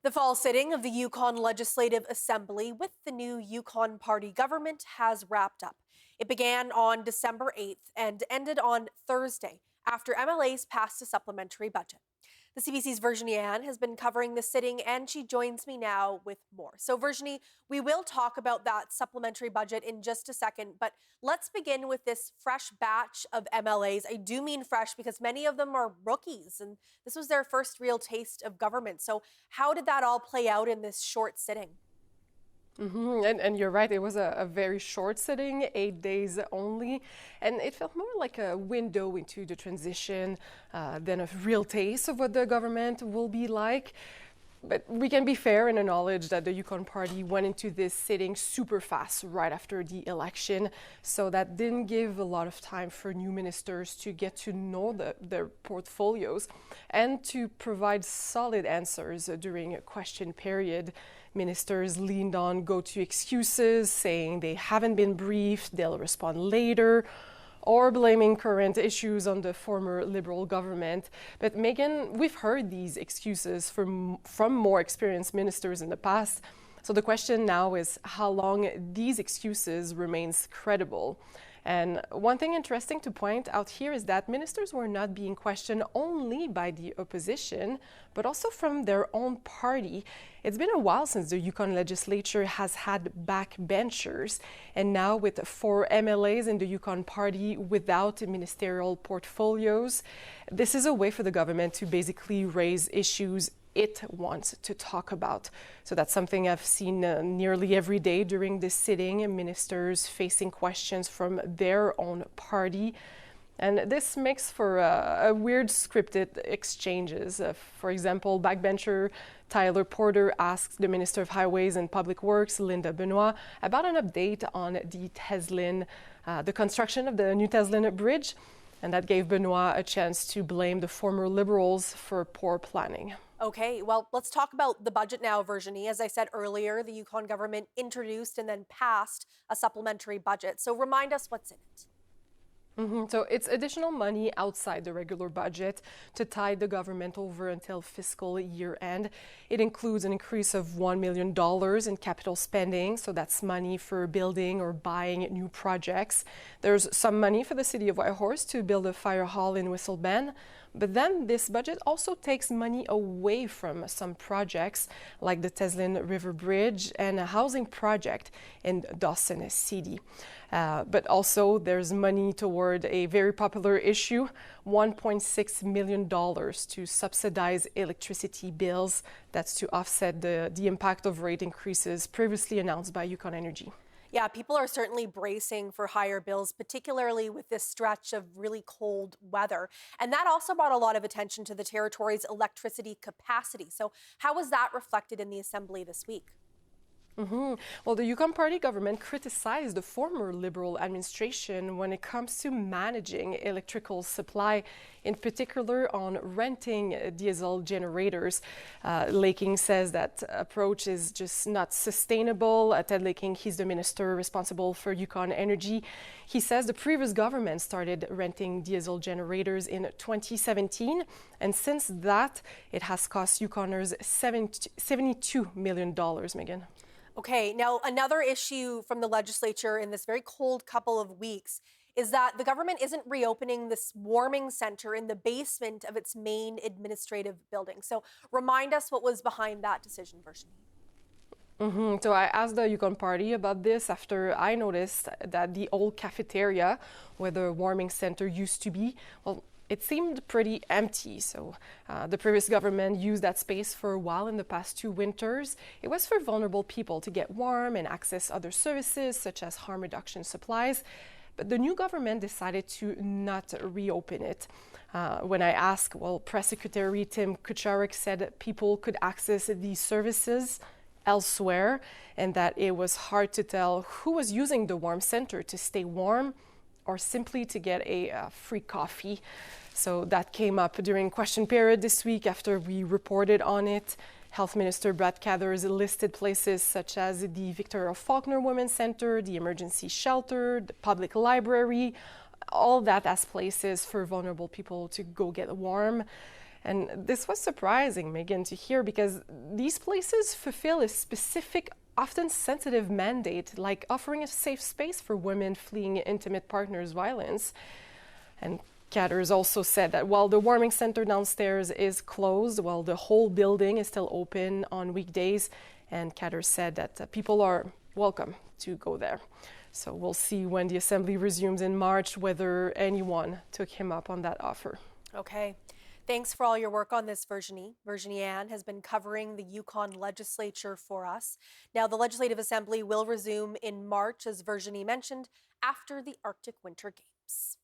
The fall sitting of the Yukon Legislative Assembly with the new Yukon Party government has wrapped up. It began on December 8th and ended on Thursday after MLAs passed a supplementary budget. The CBC's Virginie has been covering the sitting and she joins me now with more. So Virginie, we will talk about that supplementary budget in just a second, but let's begin with this fresh batch of MLAs. I do mean fresh because many of them are rookies and this was their first real taste of government. So how did that all play out in this short sitting? And you're right, it was a very short sitting, 8 days only, and it felt more like a window into the transition than a real taste of what the government will be like. But we can be fair and acknowledge that the Yukon Party went into this sitting super fast right after the election, so that didn't give a lot of time for new ministers to get to know their portfolios and to provide solid answers during a question period. Ministers leaned on go-to excuses, saying they haven't been briefed, they'll respond later, or blaming current issues on the former Liberal government. But Megan, we've heard these excuses from more experienced ministers in the past. So the question now is how long these excuses remains credible. And one thing interesting to point out here is that ministers were not being questioned only by the opposition, but also from their own party. It's been a while since the Yukon legislature has had backbenchers, and now with 4 MLAs in the Yukon Party without ministerial portfolios, this is a way for the government to basically raise issues it wants to talk about. So that's something I've seen nearly every day during this sitting, ministers facing questions from their own party. And this makes for a weird scripted exchanges. For example, backbencher Tyler Porter asked the Minister of Highways and Public Works, Linda Benoit, about an update on the construction of the new Teslin Bridge. And that gave Benoit a chance to blame the former Liberals for poor planning. Okay, well, let's talk about the budget now, Virginie. As I said earlier, the Yukon government introduced and then passed a supplementary budget. So remind us what's in it. So it's additional money outside the regular budget to tide the government over until fiscal year end. It includes an increase of $1 million in capital spending, so that's money for building or buying new projects. There's some money for the city of Whitehorse to build a fire hall in Whistle Bend. But then this budget also takes money away from some projects like the Teslin River Bridge and a housing project in Dawson City. But also there's money toward a very popular issue, $1.6 million to subsidize electricity bills. That's to offset the impact of rate increases previously announced by Yukon Energy. Yeah, people are certainly bracing for higher bills, particularly with this stretch of really cold weather. And that also brought a lot of attention to the territory's electricity capacity. So how was that reflected in the Assembly this week? Well, the Yukon Party government criticized the former Liberal administration when it comes to managing electrical supply, in particular on renting diesel generators. Laking says that approach is just not sustainable. Ted Laking, he's the minister responsible for Yukon Energy. He says the previous government started renting diesel generators in 2017, and since that, it has cost Yukoners $72 million, Megan. Okay, now another issue from the legislature in this very cold couple of weeks is that the government isn't reopening this warming center in the basement of its main administrative building. So remind us what was behind that decision, Virginie. So I asked the Yukon Party about this after I noticed that the old cafeteria where the warming center used to be, well, it seemed pretty empty. So the previous government used that space for a while in the past 2 winters. It was for vulnerable people to get warm and access other services such as harm reduction supplies. But the new government decided to not reopen it. When I asked, well, Press Secretary Tim Kucharik said that people could access these services elsewhere and that it was hard to tell who was using the warm center to stay warm or simply to get a free coffee. So that came up during question period this week after we reported on it. Health Minister Brad Cathers listed places such as the Victoria Faulkner Women's Centre, the emergency shelter, the public library, all that as places for vulnerable people to go get warm. And this was surprising, Megan, to hear because these places fulfill a specific, often sensitive mandate, like offering a safe space for women fleeing intimate partners' violence. And Catters also said that while the warming center downstairs is closed, while the whole building is still open on weekdays, and Catters said that people are welcome to go there. So we'll see when the assembly resumes in March whether anyone took him up on that offer. Okay. Thanks for all your work on this, Virginie. Virginie Ann has been covering the Yukon legislature for us. Now, the Legislative Assembly will resume in March, as Virginie mentioned, after the Arctic Winter Games.